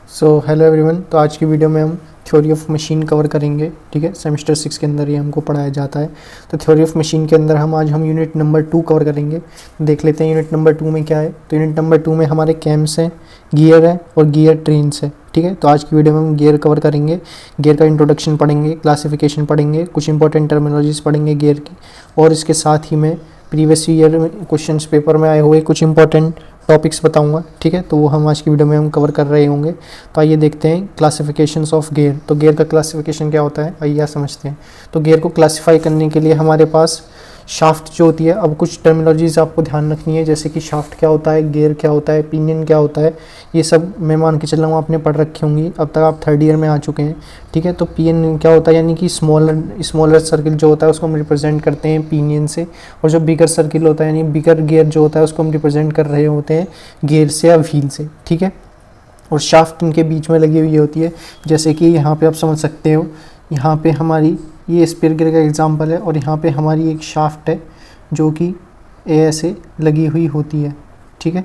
Hello everyone. तो आज की वीडियो में हम थ्योरी ऑफ मशीन कवर करेंगे। ठीक है, सेमेस्टर 6 के अंदर ये हमको पढ़ाया जाता है। तो थ्योरी ऑफ मशीन के अंदर हम यूनिट नंबर 2 कवर करेंगे। देख लेते हैं यूनिट नंबर 2 में क्या है। तो यूनिट नंबर 2 में हमारे कैम्स हैं, गियर है और गियर ट्रेन्स है। ठीक है, तो आज की वीडियो में हम गियर कवर करेंगे। गियर का इंट्रोडक्शन पढ़ेंगे, क्लासिफिकेशन पढ़ेंगे, कुछ इंपॉर्टेंट टर्मिनोलॉजीज पढ़ेंगे गियर की, और इसके साथ ही में प्रीवियस ईयर क्वेश्चंस पेपर में आए हुए कुछ इंपॉर्टेंट टॉपिक्स बताऊंगा। ठीक है, तो वो हम आज की वीडियो में हम कवर कर रहे होंगे। तो आइए देखते हैं क्लासिफिकेशंस ऑफ गियर। तो गियर का क्लासिफिकेशन क्या होता है, आइए समझते हैं। तो गियर को क्लासिफाई करने के लिए हमारे पास शाफ्ट जो होती है, अब कुछ टर्मिनोलॉजीज आपको ध्यान रखनी है, जैसे कि शाफ्ट क्या होता है, गियर क्या होता है, पिनियन क्या होता है। ये सब मैं मान के चल रहा हूँ आपने पढ़ रखी होंगी, अब तक आप थर्ड ईयर में आ चुके हैं। ठीक है, तो पिनियन क्या होता है, यानी कि स्मॉलर सर्किल जो होता है उसको हम रिप्रेजेंट करते हैं पिनियन से, और जो बिगर सर्किल होता है यानी बिगर गियर जो होता है उसको हम रिप्रेजेंट कर रहे होते हैं गियर से या व्हील से। ठीक है, और शाफ्ट इनके बीच में लगी हुई होती है, जैसे कि यहाँ पे आप समझ सकते हो। यहाँ पे हमारी ये स्पेयर गियर का एग्जांपल है, और यहाँ पे हमारी एक शाफ्ट है जो कि ऐसे लगी हुई होती है। ठीक है,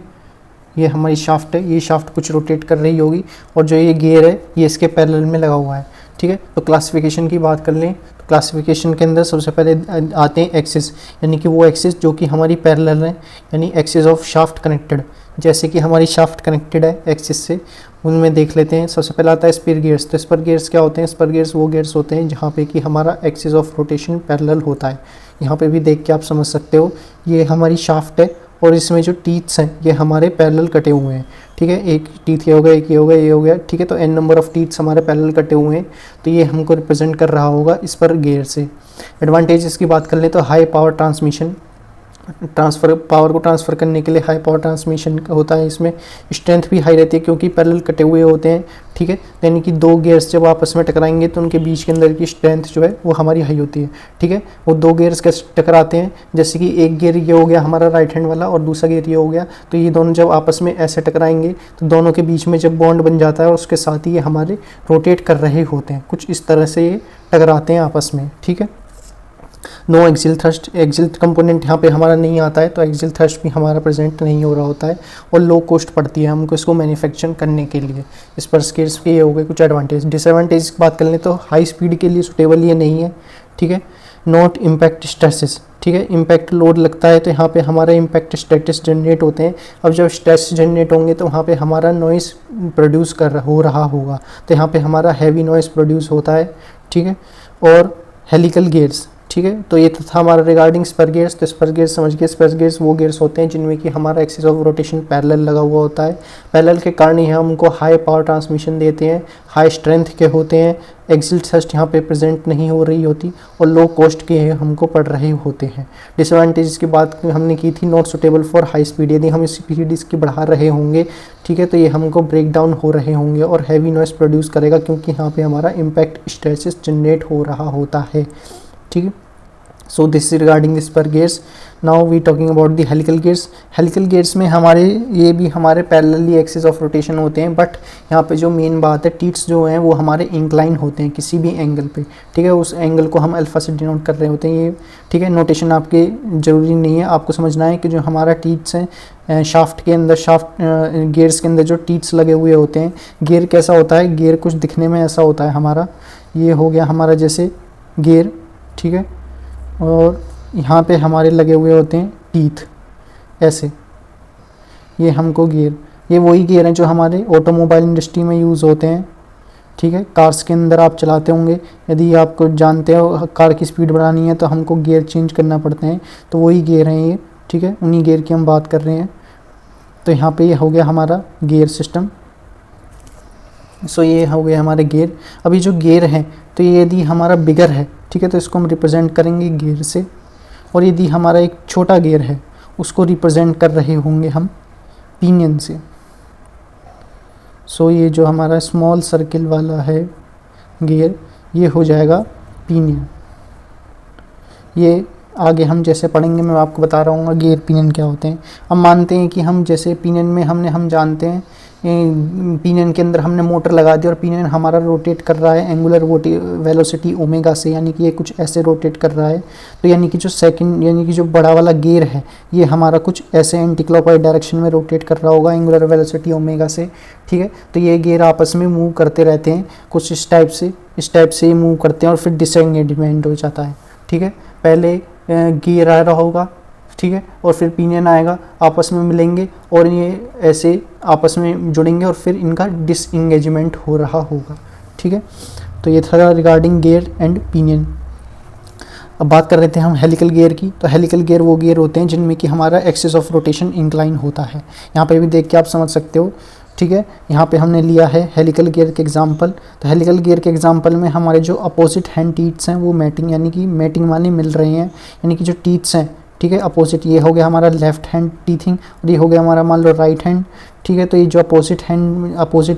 ये हमारी शाफ्ट है, ये शाफ्ट कुछ रोटेट कर रही होगी, और जो ये गियर है ये इसके पैरेलल में लगा हुआ है। ठीक है, तो क्लासिफिकेशन की बात कर लें तो क्लासिफिकेशन के अंदर सबसे पहले आते हैं एक्सिस, यानी कि वो एक्सिस जो कि हमारी पैरेलल है, यानी एक्सिस ऑफ शाफ्ट कनेक्टेड। जैसे कि हमारी शाफ्ट कनेक्टेड है एक्सिस से, उनमें देख लेते हैं। सबसे पहले आता है स्पर गियर्स। तो स्पर गियर्स क्या होते हैं, स्पर गियर्स वो गियर्स होते हैं जहाँ पे कि हमारा एक्सिस ऑफ रोटेशन पैरेलल होता है। यहाँ पे भी देख के आप समझ सकते हो, ये हमारी शाफ्ट है और इसमें जो टीथ्स हैं ये हमारे पैरेलल कटे हुए हैं। ठीक है, एक टीथ ये हो गया, एक ये हो गया, ये हो गया। ठीक है, तो n नंबर ऑफ टीथ्स हमारे पैरेलल कटे हुए हैं, तो ये हमको रिप्रेजेंट कर रहा होगा इस पर गियर से। एडवांटेजेस की बात कर लें तो हाई पावर ट्रांसमिशन, पावर को ट्रांसफ़र करने के लिए हाई पावर ट्रांसमिशन होता है। इसमें स्ट्रेंथ भी हाई रहती है क्योंकि पैरेलल कटे हुए होते हैं। ठीक है, यानी कि दो गियर्स जब आपस में टकराएंगे तो उनके बीच के अंदर की स्ट्रेंथ जो है वो हमारी हाई होती है। ठीक है, वो दो गियर्स कैसे टकराते हैं, जैसे कि एक गियर ये हो गया हमारा राइट हैंड वाला और दूसरा गियर ये हो गया, तो ये दोनों जब आपस में ऐसे टकराएंगे तो दोनों के बीच में जब बॉन्ड बन जाता है और उसके साथ ही ये हमारे रोटेट कर रहे होते हैं, कुछ इस तरह से ये टकराते हैं आपस में। ठीक है, no axial thrust, axial component यहाँ पे हमारा नहीं आता है, तो एक्सियल थ्रस्ट भी हमारा प्रेजेंट नहीं हो रहा होता है, और लो कॉस्ट पड़ती है हमको इसको मैन्युफैक्चर करने के लिए। इस पर स्केल्स के ये हो गए कुछ एडवांटेज। डिसएडवांटेज की बात कर लें तो हाई स्पीड के लिए सुटेबल ये नहीं है। ठीक है, नॉट इम्पैक्ट स्ट्रेसेस। ठीक है, इम्पैक्ट लोड लगता है तो यहाँ पे हमारे इम्पैक्ट स्ट्रेस जनरेट होते हैं। अब जब स्ट्रेस जनरेट होंगे तो वहाँ पे हमारा नॉइस प्रोड्यूस हो रहा होगा, तो यहाँ पे हमारा हैवी नॉइस प्रोड्यूस होता है। ठीक है, और हेलिकल गियर्स। ठीक है, तो ये था हमारा रिगार्डिंग स्पर गियर्स। तो स्पर गियर्स समझ गए, स्पर गियर्स वो गियर्स होते हैं जिनमें कि हमारा एक्सिस ऑफ रोटेशन पैरेलल लगा हुआ होता है। पैरेलल के कारण ही हमको हाई पावर ट्रांसमिशन देते हैं, हाई स्ट्रेंथ के होते हैं, एक्सियल थ्रस्ट यहाँ पे प्रेजेंट नहीं हो रही होती, और लो कॉस्ट के हमको पड़ रहे होते हैं। डिसएडवांटेजेस की बात हमने की थी, not suitable for high speed, यदि हम स्पीड इसकी बढ़ा रहे होंगे, ठीक है, तो ये हमको ब्रेक डाउन हो रहे होंगे और हैवी नॉइस प्रोड्यूस करेगा क्योंकि यहाँ पे हमारा इम्पैक्ट स्ट्रेसेस जनरेट हो रहा होता है। ठीक है, so this is regarding this spur gears. Now we talking about the helical gears. Helical gears में हमारे ये भी हमारे पैरेलली एक्सिस ऑफ रोटेशन होते हैं, बट यहाँ पे जो मेन बात है, टीथ्स जो हैं वो हमारे इंक्लाइन होते हैं किसी भी एंगल पे। ठीक है, उस एंगल को हम अल्फा से डिनोट कर रहे होते हैं ये। ठीक है, नोटेशन आपके ज़रूरी नहीं है, आपको समझना है कि जो हमारा टीथ्स हैं शाफ्ट के अंदर, शाफ्ट गियर्स के अंदर जो टीथ्स लगे हुए होते हैं, गियर कैसा होता है, गियर कुछ दिखने में ऐसा होता है हमारा, ये हो गया हमारा जैसे गियर। ठीक है, और यहाँ पे हमारे लगे हुए होते हैं टीथ ऐसे, ये हमको गियर, ये वही गियर हैं जो हमारे ऑटोमोबाइल इंडस्ट्री में यूज़ होते हैं। ठीक है, कार्स के अंदर आप चलाते होंगे, यदि आपको जानते हो कार की स्पीड बढ़ानी है तो हमको गियर चेंज करना पड़ते हैं, तो वही गियर हैं ये। ठीक है, उन्हीं गियर की हम बात कर रहे हैं। तो यहाँ पे ये हो गया हमारा गियर सिस्टम। सो ये हो गया हमारे गियर। अभी जो गियर है तो ये यदि हमारा बिगर है, ठीक है, तो इसको हम रिप्रेजेंट करेंगे गियर से, और यदि हमारा एक छोटा गियर है उसको रिप्रेजेंट कर रहे होंगे हम पिनियन से। सो ये जो हमारा स्मॉल सर्किल वाला है गियर, ये हो जाएगा पिनियन। ये आगे हम जैसे पढ़ेंगे मैं आपको बता रहा हूँ गियर पिनियन क्या होते हैं। अब मानते हैं कि हम जैसे पिनियन में हम जानते हैं पिनियन के अंदर हमने मोटर लगा दी और पिनियन हमारा रोटेट कर रहा है एंगुलर वेलोसिटी ओमेगा से, यानी कि ये कुछ ऐसे रोटेट कर रहा है। तो यानी कि जो सेकंड यानी कि जो बड़ा वाला गियर है ये हमारा कुछ ऐसे एंटी क्लॉकवाइज डायरेक्शन में रोटेट कर रहा होगा एंगुलर वेलोसिटी ओमेगा से, ठीक है। तो ये गियर आपस में मूव करते रहते हैं कुछ इस टाइप से ही मूव करते हैं और फिर डिसएंगेजमेंट हो जाता है, ठीक है। पहले गियर आ रहा होगा, ठीक है, और फिर पिनियन आएगा, आपस में मिलेंगे और ये ऐसे आपस में जुड़ेंगे और फिर इनका डिसएंगेजमेंट हो रहा होगा, ठीक है। तो ये था रिगार्डिंग गियर एंड पिनियन। अब बात कर रहे थे हम हेलिकल गियर की। तो हेलिकल गियर वो गियर होते हैं जिनमें कि हमारा एक्सिस ऑफ रोटेशन इंक्लाइन होता है। यहाँ पे भी देख के आप समझ सकते हो, ठीक है। यहाँ पे हमने लिया है हेलिकल गियर के एग्जांपल। तो हेलिकल गियर के एग्जांपल में हमारे जो अपोजिट हैंड टीथ्स हैं वो मैटिंग यानी कि मैटिंग वाले मिल रहे हैं, यानी कि जो टीथ्स हैं, ठीक है, अपोजिट, ये हो गया हमारा लेफ्ट हैंड टीथिंग और ये हो गया हमारा मान लो राइट हैंड, ठीक है। तो ये जो अपोजिट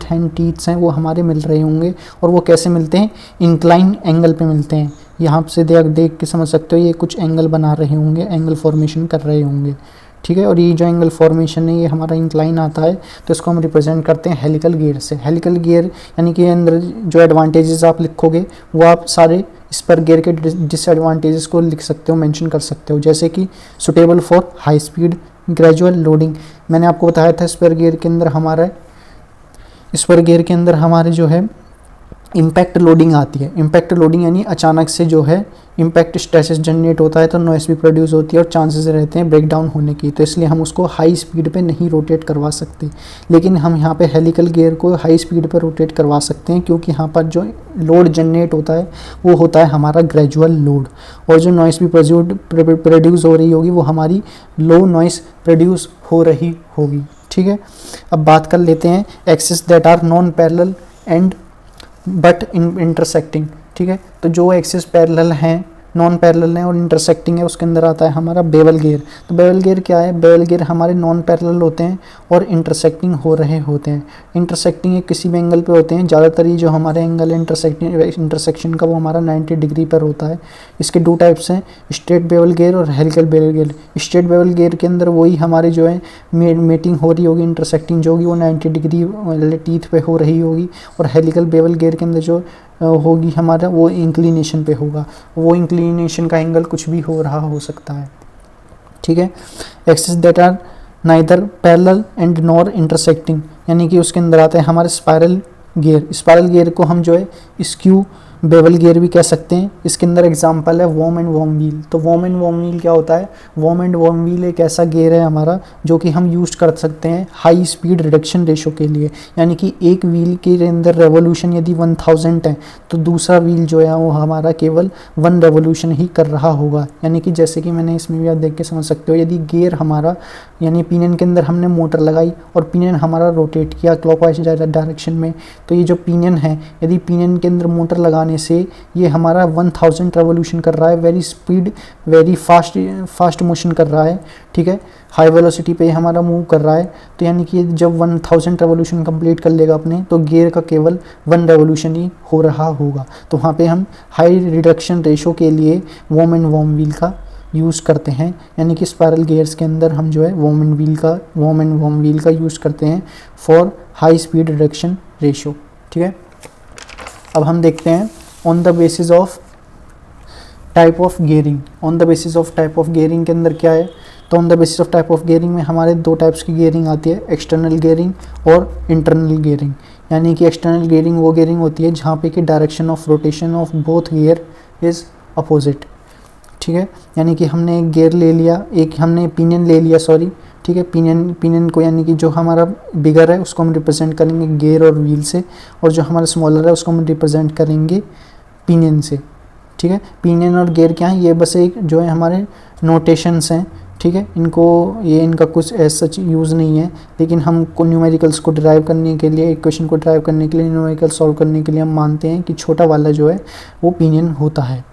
हैंड टीथ्स हैं वो हमारे मिल रहे होंगे और वो कैसे मिलते हैं, इंक्लाइन एंगल पे मिलते हैं। यहाँ से देख के समझ सकते हो ये कुछ एंगल बना रहे होंगे, एंगल फॉर्मेशन कर रहे होंगे, ठीक है। और ये जो एंगल फॉर्मेशन है ये हमारा इंक्लाइन आता है, तो इसको हम रिप्रेजेंट करते हैं हेलिकल गियर से। हेलिकल गियर यानी कि अंदर जो एडवांटेजेस आप लिखोगे वो आप सारे स्पर गियर के डिसएडवांटेजेस को लिख सकते हो, मेंशन कर सकते हो, जैसे कि suitable for high speed gradual loading. मैंने आपको बताया था स्पर गियर के अंदर हमारे जो है इम्पैक्ट लोडिंग आती है। इम्पैक्ट लोडिंग यानी अचानक से जो है इम्पैक्ट स्ट्रेसेस जनरेट होता है तो नॉइस भी प्रोड्यूस होती है और चांसेस रहते हैं ब्रेक डाउन होने की, तो इसलिए हम उसको हाई स्पीड पे नहीं रोटेट करवा सकते। लेकिन हम यहाँ पे हेलिकल गियर को हाई स्पीड पे रोटेट करवा सकते हैं क्योंकि यहाँ पर जो लोड जनरेट होता है वो होता है हमारा ग्रेजुअल लोड, और जो नॉइस भी प्रोड्यूस हो रही होगी वो हमारी लो नॉइस प्रोड्यूस हो रही होगी, ठीक है। अब बात कर लेते हैं axis that are non parallel and but intersecting, ठीक है। तो जो एक्सिस पैरेलल हैं, नॉन पैरेलल है और इंटरसेक्टिंग है, उसके अंदर आता है हमारा बेवल गियर। तो बेवल गियर क्या है, बेवल गियर हमारे नॉन पैरेलल होते हैं और इंटरसेक्टिंग हो रहे होते हैं। इंटरसेक्टिंग किसी भी एंगल पे होते हैं, ज़्यादातर ये जो हमारे एंगल है इंटरसेक्शन का वो हमारा 90 डिग्री पर होता है। इसके दो टाइप्स हैं, स्ट्रेट बेवल गियर और helical bevel gear. Straight bevel gear के अंदर वही हमारे जो है मीटिंग हो रही होगी, इंटरसेक्टिंग जो होगी वो 90 डिग्री वाले टीथ पे हो रही होगी, और हेलिकल बेवल गियर के अंदर जो होगी हमारा वो इंक्लिनेशन पे होगा, वो इंक्लिनेशन का एंगल कुछ भी हो रहा हो सकता है, ठीक है। Axis that are neither parallel and nor intersecting, यानी कि उसके अंदर आता है हमारे स्पाइरल गियर। स्पाइरल गियर को हम जो है स्क्यू बेवल गियर भी कह सकते हैं। इसके अंदर एग्जांपल है वॉर्म एंड वॉर्म व्हील। तो वॉर्म एंड वॉर्म व्हील क्या होता है, वॉर्म एंड वॉर्म व्हील एक ऐसा गियर है हमारा जो कि हम यूज कर सकते हैं हाई स्पीड रिडक्शन रेशो के लिए, यानी कि एक व्हील के अंदर रेवोल्यूशन यदि 1000 है तो दूसरा व्हील जो है वो हमारा केवल 1 रेवोल्यूशन ही कर रहा होगा। यानी कि जैसे कि मैंने इसमें भी आप देख के समझ सकते हो, यदि गियर हमारा यानी पिनियन के अंदर हमने मोटर लगाई और पिनियन हमारा रोटेट किया क्लॉकवाइज डायरेक्शन में, तो ये जो पिनियन है यदि पिनियन के अंदर मोटर लगाने से ये हमारा 1000 रेवोल्यूशन कर रहा है, very speed very fast motion कर रहा है, ठीक है, हाई वेलोसिटी पे हमारा मूव कर रहा है। तो यानी कि जब 1000 रेवोल्यूशन कंप्लीट कर लेगा अपने तो गियर का केवल 1 रेवोल्यूशन ही हो रहा होगा। तो वहाँ पे हम हाई रिडक्शन रेशो के लिए वॉर्म एंड वॉर्म व्हील का यूज़ करते हैं, यानी कि स्पाइरल गियर्स के अंदर हम जो है वॉर्म एंड वॉर्म व्हील का यूज़ करते हैं for high speed reduction ratio, ठीक है। अब हम देखते हैं on the basis of type of gearing. On the basis of type of gearing के अंदर क्या है, तो on the basis of type of gearing में हमारे 2 टाइप्स की गियरिंग आती है, एक्सटर्नल गियरिंग और इंटरनल गियरिंग। यानी कि एक्सटर्नल गियरिंग वो गियरिंग होती है जहाँ पे कि direction of rotation of both gear is opposite, ठीक है। यानी कि हमने एक गियर ले लिया, एक हमने पिनियन ले लिया, सॉरी, ठीक है। पिनियन को यानी कि जो हमारा बिगर है उसको हम रिप्रेजेंट करेंगे गियर और व्हील से, और जो हमारा स्मॉलर है उसको हम रिप्रेजेंट करेंगे पिनियन से, ठीक है। पिनियन और गियर क्या है, ये बस एक जो है हमारे नोटेशंस हैं, ठीक है। इनका कुछ ऐसा सच यूज़ नहीं है, लेकिन हमको न्यूमेरिकल्स को ड्राइव करने के लिए, इक्वेशन को ड्राइव करने के लिए, न्यूमेरिकल सॉल्व करने के लिए हम मानते हैं कि छोटा वाला जो है वो पिनियन होता है।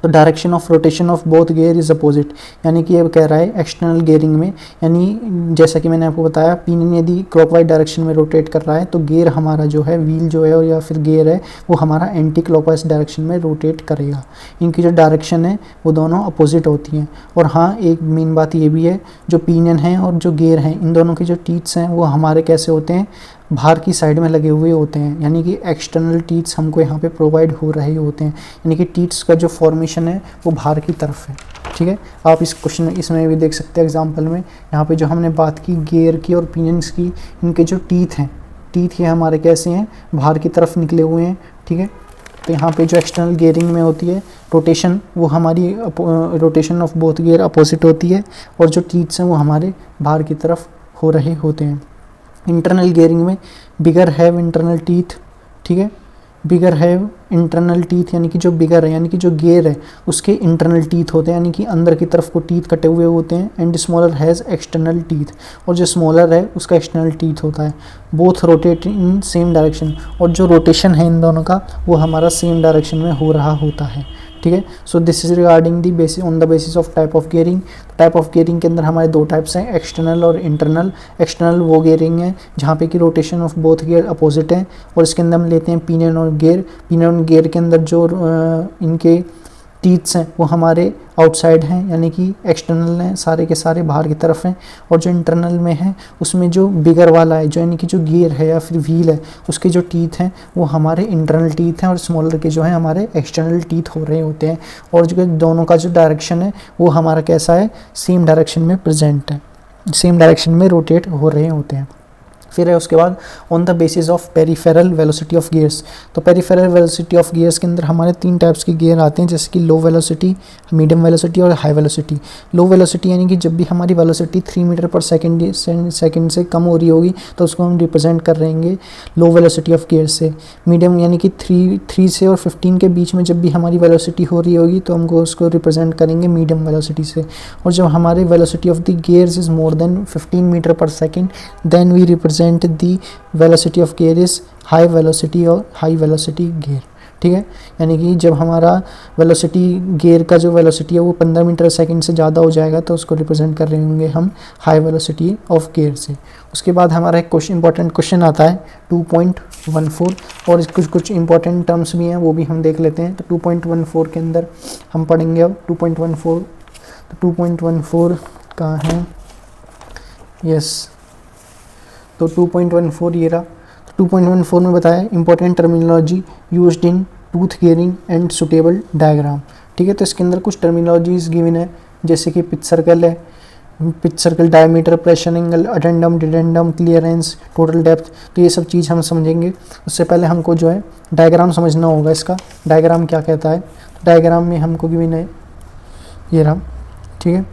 तो direction of rotation of both gear is opposite, यानी कि ये कह रहा है एक्सटर्नल गियरिंग में, यानी जैसा कि मैंने आपको बताया पिनियन यदि क्लॉकवाइज डायरेक्शन में रोटेट कर रहा है तो गियर हमारा जो है व्हील जो है और या फिर गियर है वो हमारा एंटी क्लॉकवाइज डायरेक्शन में रोटेट करेगा। इनकी जो डायरेक्शन है वो दोनों अपोजिट होती हैं। और हाँ, एक मेन बात ये भी है, जो पिनियन है और जो गियर हैं इन दोनों के जो टीथ्स हैं वो हमारे कैसे होते हैं, बाहर की साइड में लगे हुए होते हैं, यानी कि एक्सटर्नल टीथ्स हमको यहाँ पे प्रोवाइड हो रहे होते हैं, यानी कि टीथ्स का जो फॉर्मेशन है वो बाहर की तरफ है। ठीक है, आप इस क्वेश्चन इसमें भी देख सकते हैं एग्जांपल में, यहाँ पे जो हमने बात की गियर की और पिनियंस की, इनके जो टीथ हैं, टीथ ये हमारे कैसे हैं, बाहर की तरफ निकले हुए हैं। ठीक है, तो यहाँ पे जो एक्सटर्नल गियरिंग में होती है रोटेशन, वो हमारी rotation of both gear opposite होती है, और जो टीथ्स हैं वो हमारे बाहर की तरफ हो रहे होते हैं। इंटरनल गियरिंग में बिगर हैव इंटरनल टीथ, ठीक है, बिगर हैव इंटरनल टीथ यानी कि जो बिगर है यानी कि जो गियर है उसके इंटरनल टीथ होते हैं, यानी कि अंदर की तरफ को टीथ कटे हुए होते हैं। And smaller has external teeth, और जो स्मॉलर है उसका एक्सटर्नल टीथ होता है। Both rotate in same direction, और जो रोटेशन है इन दोनों का वो हमारा सेम डायरेक्शन में हो रहा होता है। ठीक है, so this is regarding the basis on the basis of type of gearing. Type of gearing के अंदर हमारे दो टाइप्स हैं, एक्सटर्नल और इंटरनल। एक्सटर्नल वो गियरिंग है जहाँ पे कि rotation of both gear opposite है, और इसके अंदर हम लेते हैं पिनियन और गियर। पिनियन और गियर के अंदर जो इनके टीथ्स हैं वो हमारे आउटसाइड हैं, यानी कि एक्सटर्नल हैं, सारे के सारे बाहर की तरफ हैं। और जो इंटरनल में है उसमें जो बिगर वाला है, जो यानी कि जो गियर है या फिर व्हील है, उसके जो टीथ हैं वो हमारे इंटरनल टीथ हैं, और स्मॉलर के जो हैं हमारे एक्सटर्नल टीथ हो रहे होते हैं। और जो दोनों का जो डायरेक्शन है वो हमारा कैसा है, सेम डायरेक्शन में प्रेजेंट है, सेम डायरेक्शन में रोटेट हो रहे होते हैं। फिर है उसके बाद on the basis of peripheral velocity of gears. तो पेरिफेरल वेलोसिटी ऑफ गियर्स के अंदर हमारे तीन टाइप्स के गियर आते हैं, जैसे कि लो वेलोसिटी, मीडियम वेलोसिटी और हाई वेलोसिटी। लो वेलोसिटी यानी कि जब भी हमारी वेलोसिटी 3 मीटर पर सेकंड से कम हो रही होगी तो उसको हम रिप्रेजेंट कर रहेंगे लो वेलोसिटी ऑफ गियर्स से। मीडियम यानी कि 3 से और 15 के बीच में जब भी हमारी वेलोसिटी हो रही होगी तो हमको उसको रिप्रेजेंट करेंगे मीडियम वेलोसिटी से। और जब हमारे velocity of the gears is more than 15 meter per second then we represent the velocity of gear is high velocity और हाई वेलोसिटी गियर। ठीक है, यानी कि जब हमारा वेलोसिटी गियर का जो वेलोसिटी है वो 15 मीटर सेकंड से ज़्यादा हो जाएगा तो उसको रिप्रेजेंट कर रहे होंगे हम हाई वेलोसिटी ऑफ गियर से। उसके बाद हमारा एक इंपॉर्टेंट क्वेश्चन आता है 2.14, और कुछ इंपॉर्टेंट टर्म्स भी हैं वो भी हम देख लेते हैं। तो 2.14 के अंदर हम पढ़ेंगे अब 2.14। तो 2.14 कहाँ है, यस, तो 2.14 ये रहा। 2.14 में बताया important terminology used in tooth gearing and suitable diagram. ठीक है, तो इसके अंदर कुछ टर्मिनोलॉजीज गिवन है, जैसे कि पिच सर्कल है, pitch circle, diameter, pressure angle, addendum, dedendum, clearance, total depth. तो ये सब चीज़ हम समझेंगे। उससे पहले हमको जो है डायग्राम समझना होगा, इसका डायग्राम क्या कहता है। तो डायग्राम में हमको गिवन है ये रहा। ठीक है,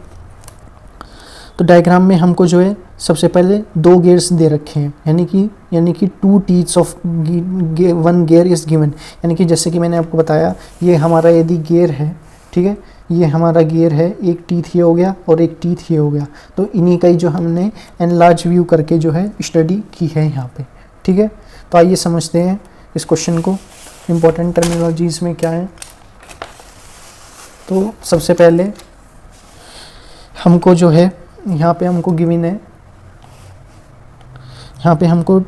तो डायग्राम में हमको जो है सबसे पहले 2 गियर्स दे रखे हैं, यानी कि 2 teeths of 1 gear is given. यानी कि जैसे कि मैंने आपको बताया ये हमारा यदि गियर है, ठीक है, ये हमारा गियर है, एक टीथ ये हो गया और एक टीथ ये हो गया। तो इन्हीं का ही जो हमने एनलार्ज व्यू करके जो है स्टडी की है यहाँ पे। ठीक है, तो आइए समझते हैं इस क्वेश्चन को। इम्पोर्टेंट टर्मिनोलॉजीज में क्या है, तो सबसे पहले हमको जो है यहाँ पे हमको गिवन है, यहाँ पे हमको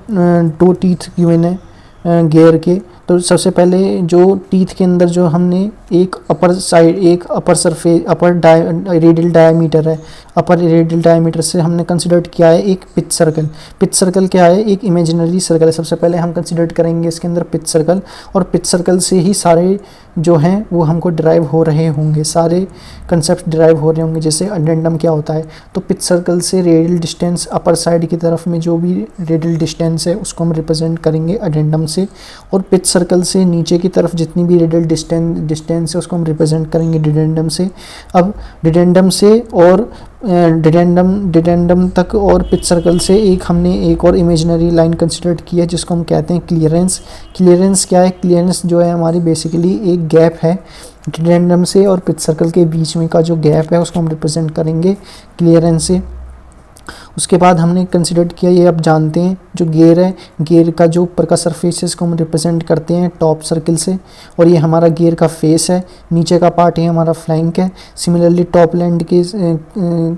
2 टीथ गिवन है गियर के। तो सबसे पहले जो टीथ के अंदर जो हमने एक अपर साइड, एक अपर सरफेस, रेडियल डायमीटर है, अपर रेडियल डायमीटर से हमने कंसिडर किया है एक पिच सर्कल। पिच सर्कल क्या है, एक इमेजिनरी सर्कल है। सबसे पहले हम कंसिडर करेंगे इसके अंदर पिच सर्कल, और पिच सर्कल से ही सारे जो हैं वो हमको ड्राइव हो रहे होंगे, सारे कंसेप्ट ड्राइव हो रहे होंगे। जैसे अडेंडम क्या होता है, तो पिच सर्कल से रेडियल डिस्टेंस अपर साइड की तरफ में जो भी रेडियल डिस्टेंस है उसको हम रिप्रेजेंट करेंगे अडेंडम से, और पिच सर्कल से नीचे की तरफ जितनी भी रेडियल डिस्टेंस है उसको हम रिप्रेजेंट करेंगे डिडेंडम से। अब डिडेंडम से और डिडेंडम तक और पिच सर्कल से हमने एक और इमेजिनरी लाइन कंसिडर की है जिसको हम कहते हैं क्लियरेंस। क्लियरेंस क्या है, क्लियरेंस जो है हमारी बेसिकली एक गैप है डिडेंडम से और पिच सर्कल के बीच में का जो गैप है उसको हम रिप्रेजेंट करेंगे क्लियरेंस से। उसके बाद हमने कंसिडर किया, ये आप जानते हैं जो गियर है, गियर का जो ऊपर का सरफेस है इसको हम रिप्रेजेंट करते हैं टॉप सर्किल से, और ये हमारा गियर का फेस है, नीचे का पार्ट है हमारा फ्लैंक है। सिमिलरली टॉप लैंड के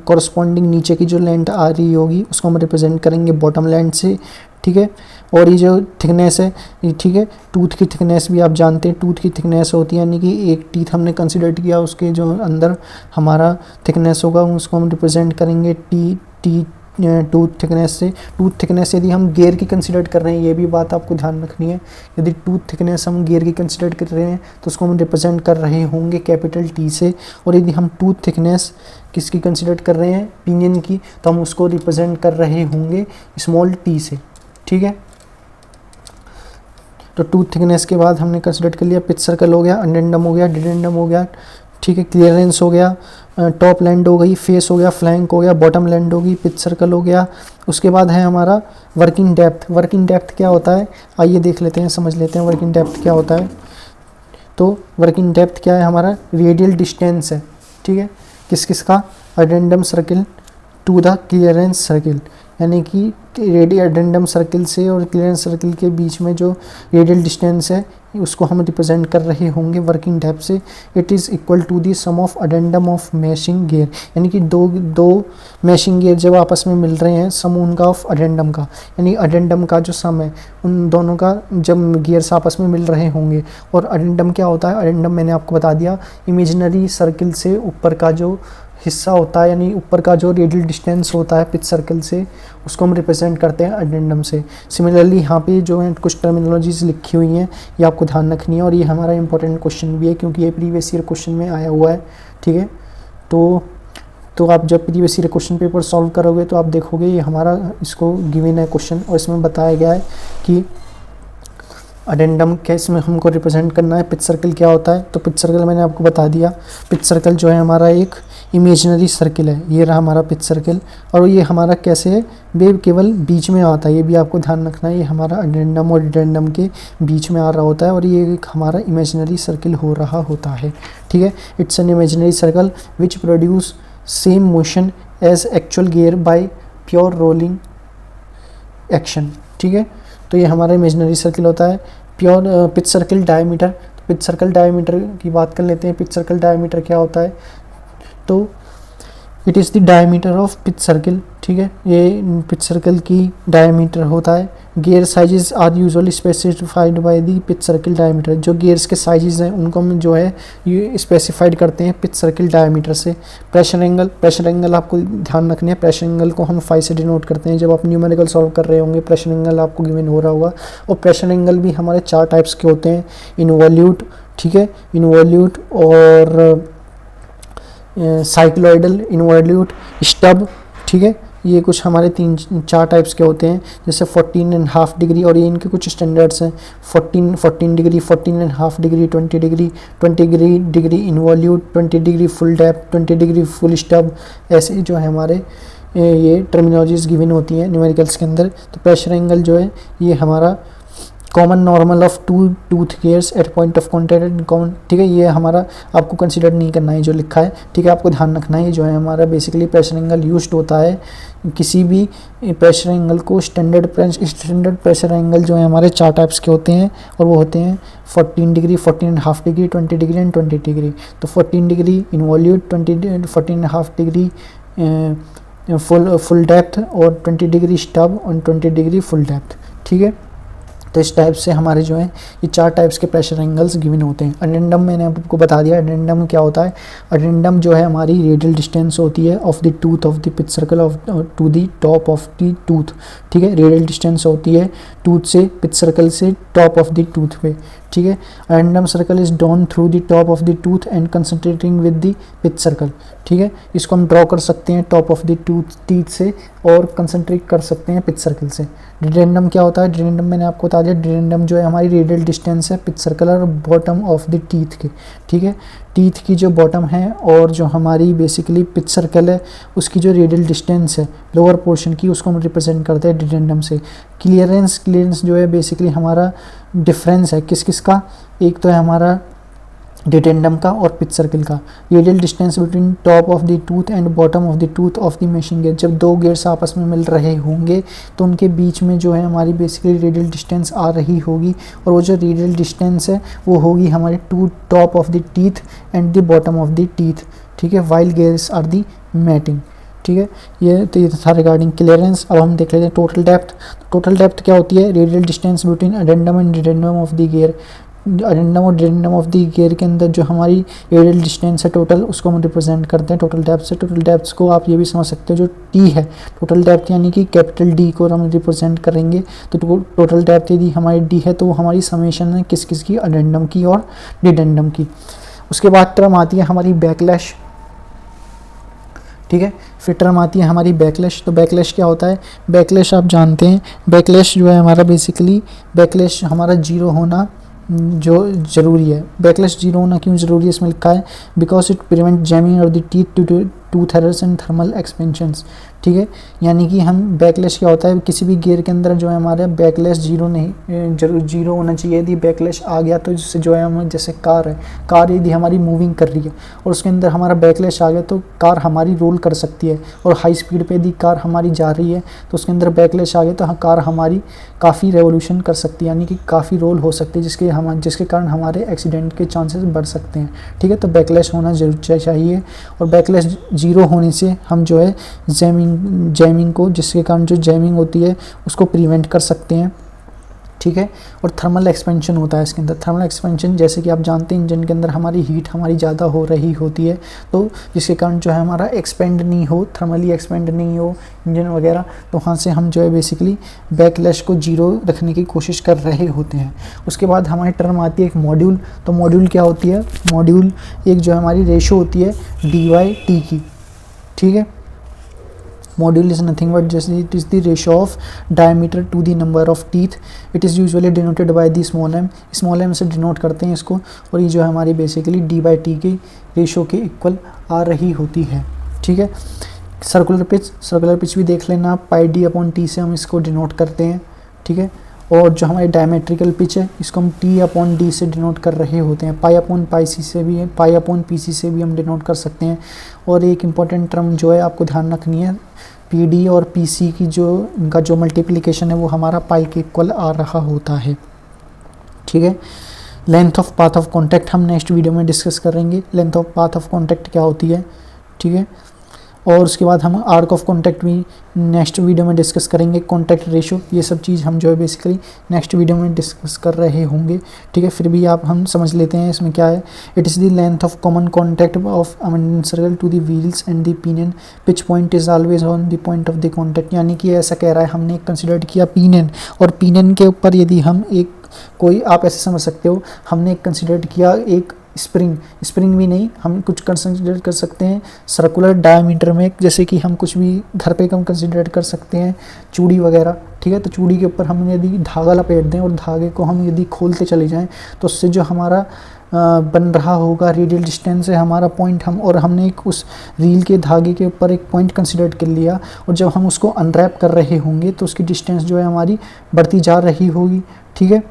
कॉरस्पॉन्डिंग नीचे की जो लैंड आ रही होगी उसको हम रिप्रेजेंट करेंगे बॉटम लैंड से, ठीक है। और ये जो थिकनेस है, ठीक है, टूथ की थिकनेस भी आप जानते हैं, टूथ की थिकनेस होती है यानी कि एक टीथ हमने कंसिडर किया उसके जो अंदर हमारा थिकनेस होगा उसको हम रिप्रेजेंट करेंगे टूथ थिकनेस से। टूथ थिकनेस यदि हम गियर की कंसिडर कर रहे हैं, ये भी बात आपको ध्यान रखनी है, यदि टूथ थिकनेस हम गियर की कंसिडर कर रहे हैं तो उसको हम रिप्रेजेंट कर रहे होंगे कैपिटल टी से, और यदि हम टूथ थिकनेस किसकी कंसिडर कर रहे हैं, पिनियन की, तो हम उसको रिप्रेजेंट कर रहे होंगे स्मॉल टी से, ठीक है। तो टूथ थिकनेस के बाद हमने कंसिडर कर लिया पिच सर्कल हो गया, अडेंडम हो गया, डिडेंडम हो गया, ठीक है, क्लियरेंस हो गया, टॉप लैंड हो गई, फेस हो गया, फ्लैंक हो गया, बॉटम लैंड होगी, पिच सर्कल हो गया। उसके बाद है हमारा वर्किंग डेप्थ। वर्किंग डेप्थ क्या होता है, आइए देख लेते हैं, समझ लेते हैं वर्किंग डेप्थ क्या होता है। तो वर्किंग डेप्थ क्या है, हमारा रेडियल डिस्टेंस है, ठीक है, किस किस का, addendum circle to the clearance circle, यानी कि रेडियल अडेंडम सर्किल से और क्लियरेंस सर्किल के बीच में जो रेडियल डिस्टेंस है उसको हम रिप्रेजेंट कर रहे होंगे वर्किंग डेप्थ से। It is equal to the sum of addendum of meshing gear, यानी कि दो मैशिंग गियर जब आपस में मिल रहे हैं, सम उनका ऑफ अडेंडम का, यानी अडेंडम का जो सम है उन दोनों का जब गियर्स आपस में मिल रहे होंगे। और अडेंडम क्या होता है, अडेंडम मैंने आपको बता दिया, इमेजिनरी सर्किल से ऊपर का जो हिस्सा होता है, यानी ऊपर का जो रेडियल डिस्टेंस होता है पिच सर्कल से, उसको हम रिप्रेजेंट करते हैं अडेंडम से। सिमिलरली यहाँ पे जो है कुछ टर्मिनोलॉजीज लिखी हुई हैं, ये आपको ध्यान रखनी है, और ये हमारा इंपॉर्टेंट क्वेश्चन भी है क्योंकि ये प्रीवियस ईयर क्वेश्चन में आया हुआ है, ठीक है। तो आप जब previous year question paper solve करोगे तो आप देखोगे ये हमारा इसको गिवन है क्वेश्चन, और इसमें बताया गया है कि अडेंडम कैसे में हमको रिप्रेजेंट करना है, पिच सर्कल क्या होता है। तो पिच सर्कल मैंने आपको बता दिया, पिच सर्कल जो है हमारा एक इमेजिनरी सर्किल है, ये रहा हमारा पिच सर्किल, और ये हमारा कैसे है, वेव केवल बीच में आता है, ये भी आपको ध्यान रखना है, ये हमारा अडेंडम और डिडेंडम के बीच में आ रहा होता है, और ये एक हमारा इमेजिनरी सर्किल हो रहा होता है, ठीक है। It's an imaginary circle which produce same motion as actual gear by pure rolling action, ठीक है। तो ये हमारा इमेजिनरी सर्किल होता है। Pure pitch circle diameter, pitch circle diameter की बात कर लेते हैं। पिच सर्कल डायमीटर क्या होता है, तो it is the diameter of pitch circle, ठीक है, ये पिच सर्कल की डायमीटर होता है। Gear sizes are usually specified by the pitch circle diameter, जो गियर्स के साइजेस हैं उनको हम जो है ये स्पेसिफाइड करते हैं पिच सर्कल डायमीटर से। प्रेशर एंगल आपको ध्यान रखना है, प्रेशर एंगल को हम 5 से डिनोट करते हैं जब आप न्यूमेरिकल सॉल्व कर रहे होंगे, प्रेशर एंगल आपको गिवन हो रहा होगा। और प्रेशर एंगल भी हमारे 4 टाइप्स के होते हैं, इनवॉल्यूट, ठीक है, इनवॉल्यूट और साइक्लोइडल, इनवॉल्यूट, स्टब, ठीक है, ये कुछ हमारे 3-4 टाइप्स के होते हैं। जैसे 14.5 डिग्री, और ये इनके कुछ स्टैंडर्ड्स हैं, 14 degree, 14.5 degree, 20 degree, 20 degree involute, 20 degree full depth, 20 degree full stub, ऐसे जो है हमारे ये टर्मिनोलॉजीज गिवन होती हैं न्यूमेरिकल्स के अंदर। तो प्रेशर एंगल जो है ये हमारा common normal of two tooth gears at point of contact common, ठीक है, ये हमारा आपको कंसीडर नहीं करना है जो लिखा है, ठीक है, आपको ध्यान रखना है। जो है हमारा बेसिकली प्रेशर एंगल यूज्ड होता है किसी भी प्रेशर एंगल को, स्टैंडर्ड प्रेशर एंगल जो है हमारे 4 टाइप्स के होते हैं, और वो होते हैं 14 degree, 14.5 degree, 20 degree and 20 degree. तो 14 degree involute, 14.5 degree full depth, और 20 डिग्री स्टब और 20 डिग्री फुल डेप्थ, ठीक है। तो इस टाइप से हमारे जो है ये 4 टाइप्स के प्रेशर एंगल्स गिवन होते हैं। अडेंडम मैंने आपको बता दिया, अडेंडम क्या होता है। अडेंडम जो है हमारी रेडियल डिस्टेंस होती है of the tooth of the pitch circle of to the top of the tooth, ठीक है, रेडियल डिस्टेंस होती है टूथ से, पिच सर्कल से टॉप ऑफ द टूथ पे, ठीक है। Addendum circle is drawn through the top of the tooth and concentrating with the pitch circle, ठीक है। इसको हम ड्रॉ कर सकते हैं टॉप ऑफ द टीथ से और कंसंट्रेट कर सकते हैं पिच सर्कल से। डिडेंडम क्या होता है, डिडेंडम मैंने आपको बता दिया, डिडेंडम जो है हमारी रेडियल डिस्टेंस है पिच सर्कल और बॉटम ऑफ द टीथ के, ठीक है, टीथ की जो बॉटम है और जो हमारी बेसिकली पिच सर्कल है उसकी जो रेडियल डिस्टेंस है लोअर पोर्शन की, उसको हम रिप्रेजेंट करते हैं डिडेंडम से। क्लियरेंस जो है बेसिकली हमारा डिफरेंस है किस किस का, एक तो है हमारा डिटेंडम का और पिच सर्किल का। Radial distance between top of the tooth and bottom of the tooth of the machine gear, जब दो गियर्स आपस में मिल रहे होंगे तो उनके बीच में जो है हमारी बेसिकली रेडियल डिस्टेंस आ रही होगी, और वो जो रेडियल डिस्टेंस है वो होगी हमारे top of the teeth and the bottom of the teeth, ठीक है, while gears are the mating, ठीक है। ये था रिगार्डिंग क्लियरेंस। अब हम देख लेते हैं टोटल डेप्थ। टोटल डेप्थ क्या होती है? Radial distance between addendum and dedendum of the gear. Addendum और डिडेंडम ऑफ द गियर के अंदर जो हमारी रेडियल डिस्टेंस है टोटल, उसको हम रिप्रेजेंट करते हैं टोटल डेप्थ से। टोटल डेप्थ को आप ये भी समझ सकते हो, जो टी है टोटल डेप्थ यानी कि कैपिटल डी को हम रिप्रेजेंट करेंगे, तो टोटल डेप्थ यदि हमारी डी है तो वो हमारी समेशन है किस किस की? अडेंडम की और डिडेंडम की। उसके बाद टर्म आती है हमारी बैकलैश, ठीक है। फिर टर्म आती है हमारी बैकलैश। तो बैकलैश क्या होता है? बैकलैश आप जानते हैं, बैकलैश जो है हमारा बेसिकली बैकलैश हमारा जीरो होना जो ज़रूरी है। बैकलैश जीरो होना क्यों ज़रूरी है? इसमें लिखा है बिकॉज इट प्रिवेंट जैमिंग और the teeth to tooth errors and thermal expansions, ठीक है। यानी कि हम बैकलैश क्या होता है, किसी भी गियर के अंदर जो है हमारा बैकलैश जीरो नहीं, जरूर जीरो होना चाहिए। यदि बैकलैश आ गया तो जिससे जो है हम, जैसे कार है, कार यदि हमारी मूविंग कर रही है और उसके अंदर हमारा बैकलैश आ गया तो कार हमारी रोल कर सकती है, और हाई स्पीड पे यदि कार हमारी जा रही है तो उसके अंदर बैकलैश आ गया तो कार हमारी काफ़ी रेवोल्यूशन कर सकती है, यानी कि काफ़ी रोल हो सकती है, जिसके कारण हमारे एक्सीडेंट के चांसेस बढ़ सकते हैं, ठीक है। तो बैकलैश होना जरूर चाहिए, और बैकलैश जीरो होने से हम जो है जैमिंग को, जिसके कारण जो जैमिंग होती है उसको प्रिवेंट कर सकते हैं, ठीक है। और थर्मल एक्सपेंशन होता है इसके अंदर। थर्मल एक्सपेंशन जैसे कि आप जानते हैं इंजन के अंदर हमारी हीट हमारी ज़्यादा हो रही होती है, तो जिसके कारण जो है हमारा एक्सपेंड नहीं हो, थर्मली एक्सपेंड नहीं हो इंजन वगैरह, तो वहाँ से हम जो है बेसिकली बैकलैश को जीरो रखने की कोशिश कर रहे होते हैं। उसके बाद हमारी टर्म आती है एक मॉड्यूल। तो मॉड्यूल क्या होती है? मॉड्यूल एक जो हमारी रेशो होती है dy/t की, ठीक है। Module is nothing but just it is the ratio of diameter to the number of teeth. It is usually denoted by the small m. small m से डिनोट करते हैं इसको, और ये जो है हमारी बेसिकली d/t की रेशो के इक्वल आ रही होती है, ठीक है। सर्कुलर पिच भी देख लेना आप, पाई d/t से हम इसको डिनोट करते हैं, ठीक है। और जो हमारी डायमेट्रिकल पिच है इसको हम t/d से डिनोट कर रहे होते हैं, पाई/pc से भी है, पाई/pc से भी हम डिनोट कर सकते हैं। और एक इम्पॉर्टेंट टर्म जो है आपको ध्यान रखनी है, PD और PC की जो इनका जो मल्टीप्लिकेशन है वो हमारा पाई के इक्वल आ रहा होता है, ठीक है। Length of path of contact हम नेक्स्ट वीडियो में डिस्कस करेंगे, length of path of contact क्या होती है, ठीक है। और उसके बाद हम आर्क ऑफ कॉन्टैक्ट भी नेक्स्ट वीडियो में डिस्कस करेंगे, कॉन्टैक्ट रेशो, ये सब चीज़ हम जो है बेसिकली नेक्स्ट वीडियो में डिस्कस कर रहे होंगे, ठीक है। फिर भी हम समझ लेते हैं इसमें क्या है। It is the length of common contact of amendment circle to the wheels and the pinion, pitch point is always on the point of the contact. यानी कि ऐसा कह रहा है, हमने कंसिडर किया पिनियन, और पिनियन के ऊपर यदि हम एक कोई, आप ऐसे समझ सकते हो, हमने कंसिडर किया एक स्प्रिंग भी नहीं, हम कुछ कंसिडर कर सकते हैं सर्कुलर डायमीटर में, जैसे कि हम कुछ भी घर पे कम कंसिडर कर सकते हैं चूड़ी वगैरह, ठीक है। तो चूड़ी के ऊपर हम यदि धागा लपेट दें और धागे को हम यदि खोलते चले जाएं तो उससे जो हमारा बन रहा होगा रेडियल डिस्टेंस है हमारा पॉइंट, हमने एक उस रील के धागे के ऊपर एक पॉइंट कंसिडर कर लिया, और जब हम उसको अनरैप कर रहे होंगे तो उसकी डिस्टेंस जो है हमारी बढ़ती जा रही होगी, ठीक है।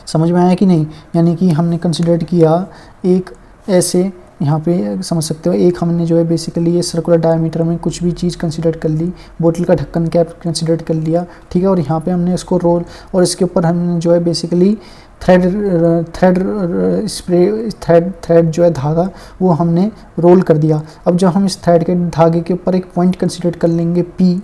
समझ में आया कि नहीं? यानी कि हमने कंसिडर किया एक ऐसे, यहाँ पे समझ सकते हो, एक हमने जो है बेसिकली ये सर्कुलर डायमीटर में कुछ भी चीज़ कंसिडर कर ली, बोतल का ढक्कन कैप कंसिडर कर लिया, ठीक है। और यहाँ पे हमने इसको रोल, और इसके ऊपर हमने जो है बेसिकली थ्रेड जो है धागा वो हमने रोल कर दिया। अब जब हम इस थ्रेड के धागे के ऊपर एक पॉइंट कंसिडर कर लेंगे P,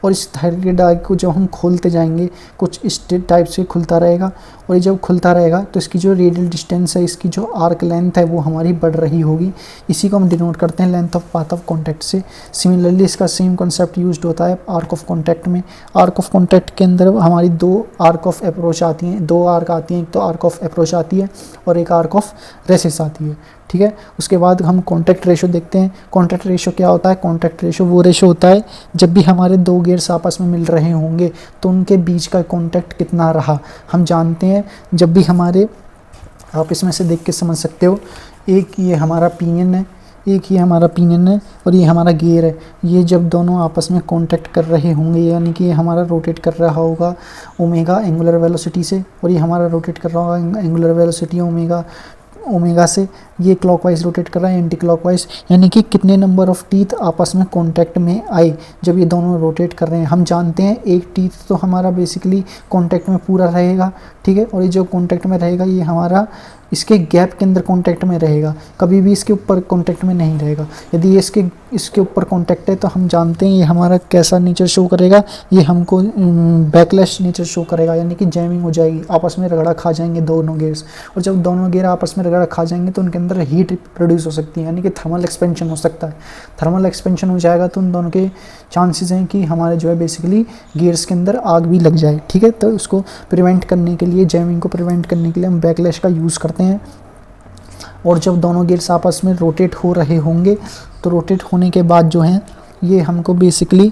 और इस थ्रेड के धागे को जब हम खोलते जाएंगे कुछ इस टाइप से खुलता रहेगा, और ये जब खुलता रहेगा तो इसकी जो रेडियल डिस्टेंस है, इसकी जो आर्क लेंथ है वो हमारी बढ़ रही होगी। इसी को हम डिनोट करते हैं length of path of contact से। सिमिलरली इसका सेम कॉन्सेप्ट यूज्ड होता है आर्क ऑफ कॉन्टैक्ट में। आर्क ऑफ कॉन्टैक्ट के अंदर हमारी दो आर्क ऑफ अप्रोच आती हैं, दो आर्क आती हैं, एक तो आर्क ऑफ अप्रोच आती है और एक आर्क ऑफ रेसिस आती है, ठीक है। उसके बाद हम कॉन्टैक्ट रेशो देखते हैं। कॉन्टैक्ट रेशो क्या होता है? कॉन्टैक्ट रेशो वो रेशो होता है जब भी हमारे दो गियर्स आपस में मिल रहे होंगे तो उनके बीच का कॉन्टैक्ट कितना रहा। हम जानते हैं जब भी हमारे, आप इसमें से देख के समझ सकते हो, एक ये हमारा पिनियन है, एक ये हमारा पिनियन है और ये हमारा गियर है, ये जब दोनों आपस में कांटेक्ट कर रहे होंगे, यानी कि ये हमारा रोटेट कर रहा होगा ओमेगा एंगुलर वेलोसिटी से, और ये हमारा रोटेट कर रहा होगा एंगुलर वेलोसिटी ओमेगा ओमेगा से, ये क्लॉकवाइज रोटेट कर रहा है एंटी क्लॉकवाइज, यानी कि कितने नंबर ऑफ टीथ आपस में कांटेक्ट में आए जब ये दोनों रोटेट कर रहे हैं। हम जानते हैं एक टीथ तो हमारा बेसिकली कांटेक्ट में पूरा रहेगा, ठीक है, और ये जो कांटेक्ट में रहेगा ये हमारा इसके गैप के अंदर कांटेक्ट में रहेगा, कभी भी इसके ऊपर कांटेक्ट में नहीं रहेगा। यदि ये इसके ऊपर कांटेक्ट है तो हम जानते हैं ये हमारा कैसा नेचर शो करेगा, ये हमको बैकलैश नेचर शो करेगा, यानी कि जैमिंग हो जाएगी, आपस में रगड़ा खा जाएंगे दोनों गेयर्स। और जब दोनों गेयर आपस में रगड़ा खा जाएंगे तो उनके अंदर हीट प्रोड्यूस हो सकती है, यानी कि थर्मल एक्सपेंशन हो सकता है। थर्मल एक्सपेंशन हो जाएगा तो उन दोनों के चांसेस हैं कि हमारे जो है बेसिकली गियर्स के अंदर आग भी लग जाए, ठीक है। तो उसको प्रिवेंट करने के लिए, जैमिंग को प्रिवेंट करने के लिए हम बैकलैश का यूज़ करते हैं। और जब दोनों गियर्स आपस में रोटेट हो रहे होंगे तो रोटेट होने के बाद जो है ये हमको बेसिकली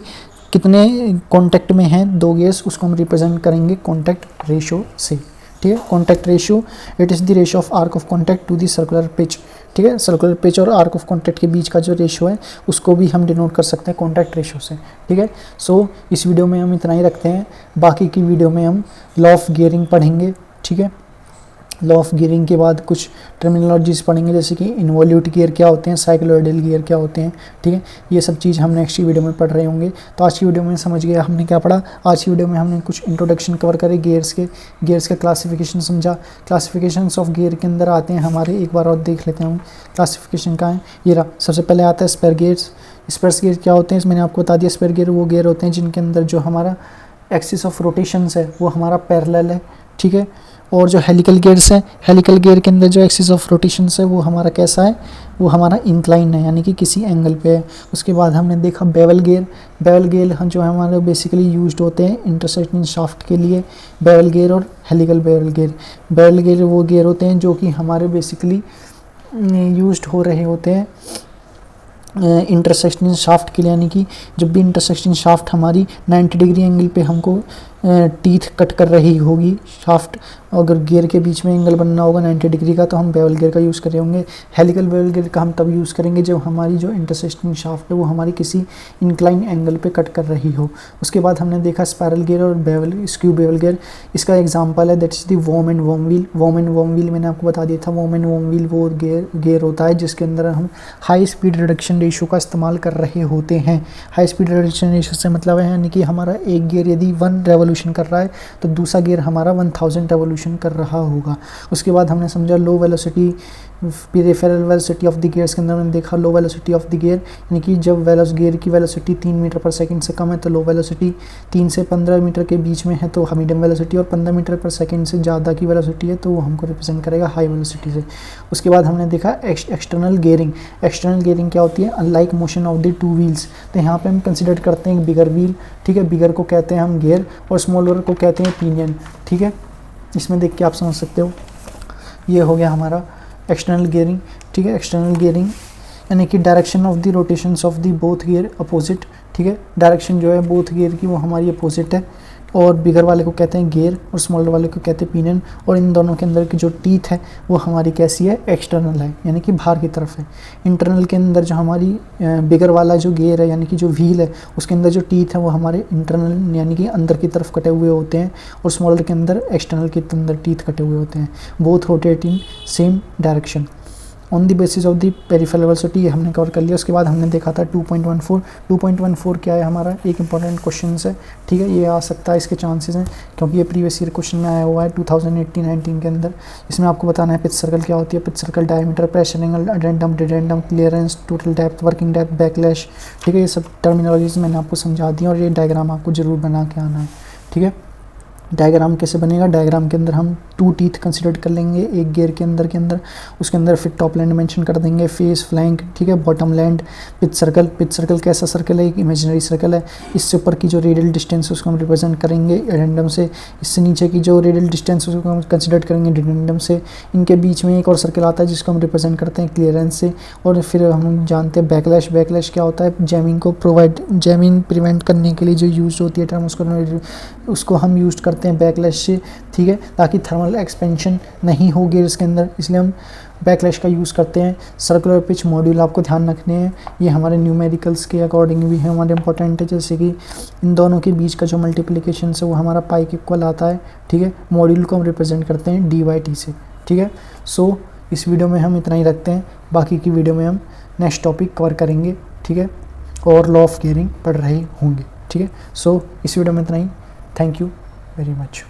कितने कांटेक्ट में हैं दो गियर्स, उसको हम रिप्रेजेंट करेंगे कांटेक्ट रेशियो से, ठीक है। Contact ratio, it is the ratio of arc of contact to the circular pitch, ठीक है। सर्कुलर पिच और आर्क ऑफ कांटेक्ट के बीच का जो रेशियो है उसको भी हम डिनोट कर सकते हैं कांटेक्ट रेशियो से, ठीक है। सो इस वीडियो में हम इतना ही रखते हैं, बाकी की वीडियो में हम लॉ ऑफ गियरिंग पढ़ेंगे, ठीक है। लॉ ऑफ गियरिंग के बाद कुछ टर्मिनोलॉजीज पढ़ेंगे, जैसे कि इन्वोल्यूट गियर क्या होते हैं, साइक्लोइडल गियर क्या होते हैं, ठीक है। ये सब चीज़ हम नेक्स्ट वीडियो में पढ़ रहे होंगे। तो आज की वीडियो में समझ गया हमने क्या पढ़ा। आज की वीडियो में हमने कुछ इंट्रोडक्शन कवर करे, गियर्स के क्लासिफिकेशन समझा। क्लासिफिकेशंस ऑफ गियर के अंदर आते हैं हमारे, एक बार और देख लेते हैं हम क्लासिफिकेशन का है। ये रहा, सबसे पहले आता है स्पेयर गियर्स। स्पेयर गियर क्या होते हैं, मैंने आपको बता दिया। स्पेयर गियर वो गियर होते हैं जिनके अंदर जो हमारा एक्सिस ऑफ रोटेशंस है वो हमारा पैरेलल है, ठीक है। और जो हेलिकल गियर्स है, हेलिकल गियर के अंदर जो एक्सिस ऑफ रोटेशंस है वो हमारा कैसा है, वो हमारा इंक्लाइन है, यानी कि किसी एंगल पे है। उसके बाद हमने देखा बेवल गियर। बेवल गियर जो है हमारे बेसिकली यूज्ड होते हैं इंटरसेक्टिंग शाफ्ट के लिए, बेवल गियर और helical bevel gear. Bevel gear वो गियर होते हैं जो कि हमारे बेसिकली यूज्ड हो रहे होते हैं इंटरसेक्टिंग शाफ्ट के लिए, यानी कि जब भी इंटरसेक्टिंग शाफ्ट हमारी 90 डिग्री एंगल पे हमको टीथ कट कर रही होगी शाफ्ट, अगर गियर के बीच में एंगल बनना होगा 90 डिग्री का तो हम बेवल गियर का यूज़ कर रहे होंगे। हेलिकल बेवल गियर का हम तब यूज़ करेंगे जब हमारी जो इंटरसेक्टिंग शाफ्ट है वो हमारी किसी इंक्लाइन एंगल पे कट कर रही हो। उसके बाद हमने देखा स्पायरल गियर और बेवल स्क्यू बेवल गियर। इसका एग्जांपल है that is the worm and worm wheel. Worm and worm wheel मैंने आपको बता दिया था। वॉम एंड वॉम व्हील वो गियर होता है जिसके अंदर हम हाई स्पीड रिडक्शन रेशियो का इस्तेमाल कर रहे होते हैं। हाई स्पीड रिडक्शन रेशियो से मतलब है यानी कि हमारा एक गियर यदि 1 रेवोल्यूशन कर रहा है तो दूसरा गियर हमारा 1000 रेवोल्यूशन कर रहा होगा। उसके बाद हमने समझा low velocity, peripheral velocity of the gears के अंदर मैंने देखा low velocity of the gear, यानी कि जब गियर की वेलोसिटी 3 मीटर पर सेकंड से कम है तो लो वेलोसिटी, 3 से 15 मीटर के बीच में है तो मीडियम वेलोसिटी, और 15 मीटर पर सेकंड से ज़्यादा की वेलोसिटी है तो वो हमको रिप्रेजेंट करेगा हाई वेलोसिटी से। उसके बाद हमने देखा एक्सटर्नल गियरिंग। एक्सटर्नल गियरिंग क्या होती है, unlike motion of the 2 wheels. तो यहाँ पे हम कंसिडर करते हैं बिगर व्हील, ठीक है। बिगर को कहते हैं हम गियर और स्मॉलर को कहते हैं पिनियन, ठीक है। इसमें देख के आप समझ सकते हो। ये हो गया हमारा एक्सटर्नल गियरिंग, ठीक है। एक्सटर्नल गियरिंग यानी कि direction of the rotations of the both gear opposite, ठीक है। डायरेक्शन जो है बोथ गियर की वो हमारी अपोजिट है, और बिगर वाले को कहते हैं गियर और स्मॉलर वाले को कहते हैं पिनियन। और इन दोनों के अंदर की जो टीथ है वो हमारी कैसी है, एक्सटर्नल है, यानी कि बाहर की तरफ है। इंटरनल के अंदर जो हमारी बिगर वाला जो गियर है यानी कि जो व्हील है उसके अंदर जो टीथ है वो हमारे इंटरनल यानी कि अंदर की तरफ कटे हुए होते हैं, और स्मॉलर के अंदर एक्सटर्नल के अंदर टीथ कटे हुए होते हैं। Both rotate in same direction on the basis of the peripheral velocity, ये हमने कवर कर लिया। उसके बाद हमने देखा था 2.14। 2.14 क्या है हमारा, एक इंपॉर्टेंट क्वेश्चन है, ठीक है। ये आ सकता है, इसके चांसेस हैं क्योंकि ये प्रीवियस ईयर क्वेश्चन में आया हुआ है 2018-19 के अंदर। इसमें आपको बताना है पिच सर्कल क्या होती है, pitch circle diameter, pressure angle, addendum, dedendum, clearance, total depth, working depth, backlash, ठीक है। ये सब टर्मिनोलॉजीज मैंने आपको समझा दी और ये डायग्राम आपको जरूर बना के आना है, ठीक है। डायग्राम कैसे बनेगा, डायग्राम के अंदर हम 2 टीथ कंसिडर कर लेंगे एक गियर के अंदर उसके अंदर फिर टॉप लैंड मेंशन कर देंगे, फेस, फ्लैंक, ठीक है, बॉटम लैंड, पिच सर्कल कैसा सर्कल है, एक इमेजिनरी सर्कल है। इससे ऊपर की जो रेडियल डिस्टेंस है उसको हम रिप्रेजेंट करेंगे एडेंडम से, इससे नीचे की जो रेडियल डिस्टेंस है उसको हम कंसिडर करेंगे डिडेंडम से। इनके बीच में एक और सर्कल आता है जिसको हम रिप्रेजेंट करते हैं क्लियरेंस से। और फिर हम जानते हैं बैकलैश। बैकलैश क्या होता है, जैमिंग प्रिवेंट करने के लिए जो यूज होती है टर्म उसको हम यूज करते हैं बैकलैश से, ठीक है, ताकि थर्मल एक्सपेंशन नहीं हो गियर्स के अंदर, इसलिए हम बैकलैश का यूज़ करते हैं। सर्कुलर पिच मॉड्यूल आपको ध्यान रखने हैं, ये हमारे न्यूमेरिकल्स के अकॉर्डिंग भी है हमारे इंपॉर्टेंट है, जैसे कि इन दोनों के बीच का जो मल्टीप्लिकेशन है वो हमारा पाई के इक्वल आता है, ठीक है। मॉड्यूल को हम रिप्रेजेंट करते हैं dy/t से, ठीक है। सो इस वीडियो में हम इतना ही रखते हैं, बाकी की वीडियो में हम नेक्स्ट टॉपिक कवर करेंगे, ठीक है, और लॉ ऑफ गियरिंग पढ़ रहे होंगे, ठीक है। सो इस वीडियो में इतना ही। Thank you very much.